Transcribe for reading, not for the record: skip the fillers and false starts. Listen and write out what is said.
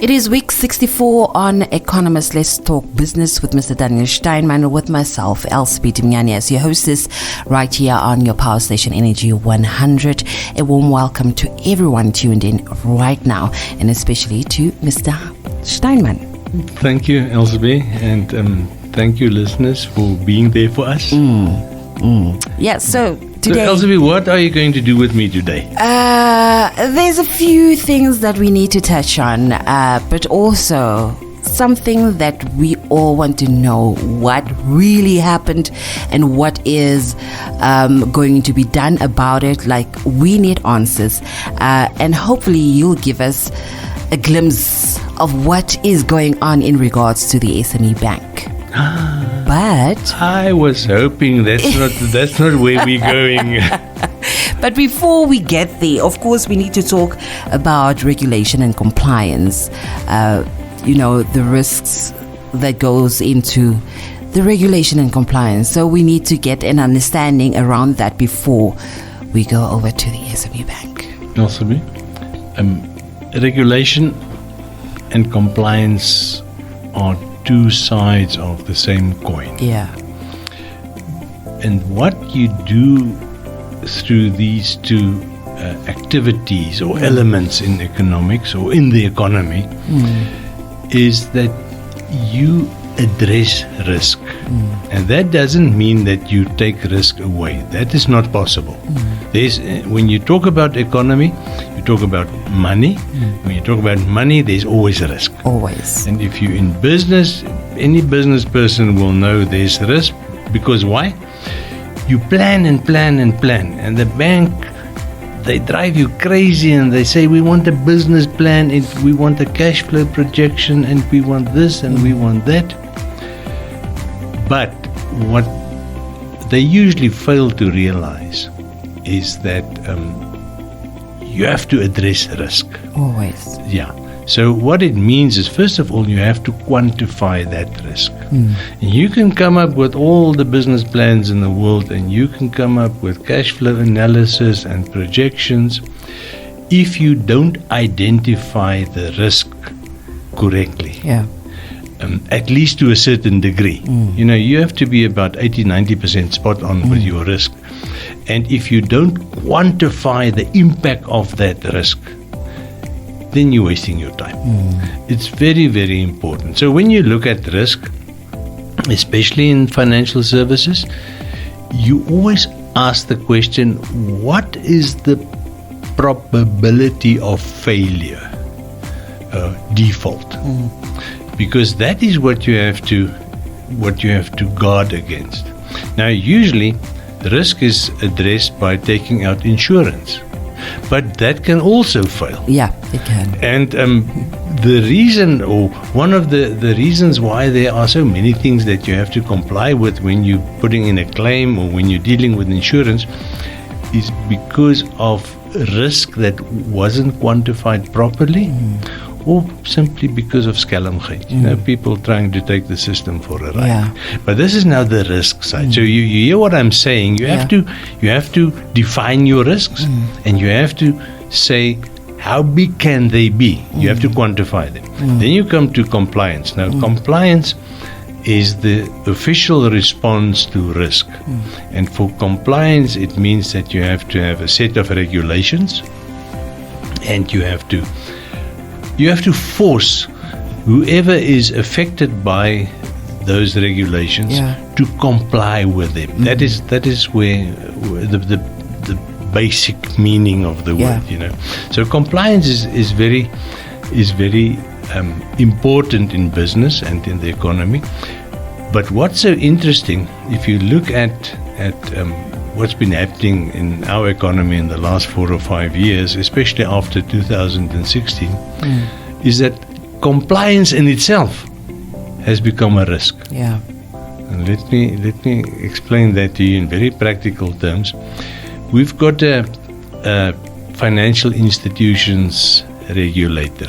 It is week 64 on Economist. Let's talk business with Mr. Daniel Steinman, with myself, Elsie Timnyani, as your hostess, right here on your power station Energy 100. A warm welcome to everyone tuned in right now, and especially to Mr. Steinman. Thank you, Elsie, and thank you, listeners, for being there for us. Yes, so today... So, Elsie, what are you going to do with me today? There's a few things that we need to touch on, but also something that we all want to know, what really happened and what is going to be done about it. Like, we need answers, and hopefully you'll give us a glimpse of what is going on in regards to the SME Bank. But I was hoping that's not where we're going. But before we get there, of course, we need to talk about regulation and compliance. The risks that goes into the regulation and compliance. So we need to get an understanding around that before we go over to the SME Bank. Elsie, regulation and compliance are two sides of the same coin. Yeah. And what you do through these two activities or elements in economics or in the economy is that you address risk. And that doesn't mean that you take risk away. That is not possible. When you talk about economy, you talk about money. When you talk about money, there's always a risk. Always. And if you're in business, any business person will know there's risk. Because why? You plan and plan and plan. And the bank, they drive you crazy and they say, we want a business plan, we want a cash flow projection, and we want this and we want that. But what they usually fail to realize is that you have to address risk. Always. Yeah. So what it means is, first of all, you have to quantify that risk. And you can come up with all the business plans in the world, and you can come up with cash flow analysis and projections. If you don't identify the risk correctly, at least to a certain degree, you have to be about 80-90% spot on with your risk. And if you don't quantify the impact of that risk, then you're wasting your time. It's very, very important. So when you look at risk, especially in financial services, you always ask the question, what is the probability of failure, default? Because that is what you have to guard against. Now, usually risk is addressed by taking out insurance, but that can also fail. Yeah, it can. And the reason, or one of the reasons why there are so many things that you have to comply with when you're putting in a claim or when you're dealing with insurance, is because of risk that wasn't quantified properly, or simply because of skelmgeit. People trying to take the system for a ride. Yeah. But this is now the risk side. So you hear what I'm saying. You have to define your risks, and you have to say, how big can they be? You have to quantify them. Then you come to compliance. Now, compliance is the official response to risk. And for compliance, it means that you have to have a set of regulations, and you have to force whoever is affected by those regulations to comply with them. That is where the basic meaning of the word. So compliance is very important in business and in the economy. But what's so interesting, if you look at what's been happening in our economy in the last 4 or 5 years, especially after 2016, is that compliance in itself has become a risk. Yeah. And let me explain that to you in very practical terms. We've got a financial institutions regulator.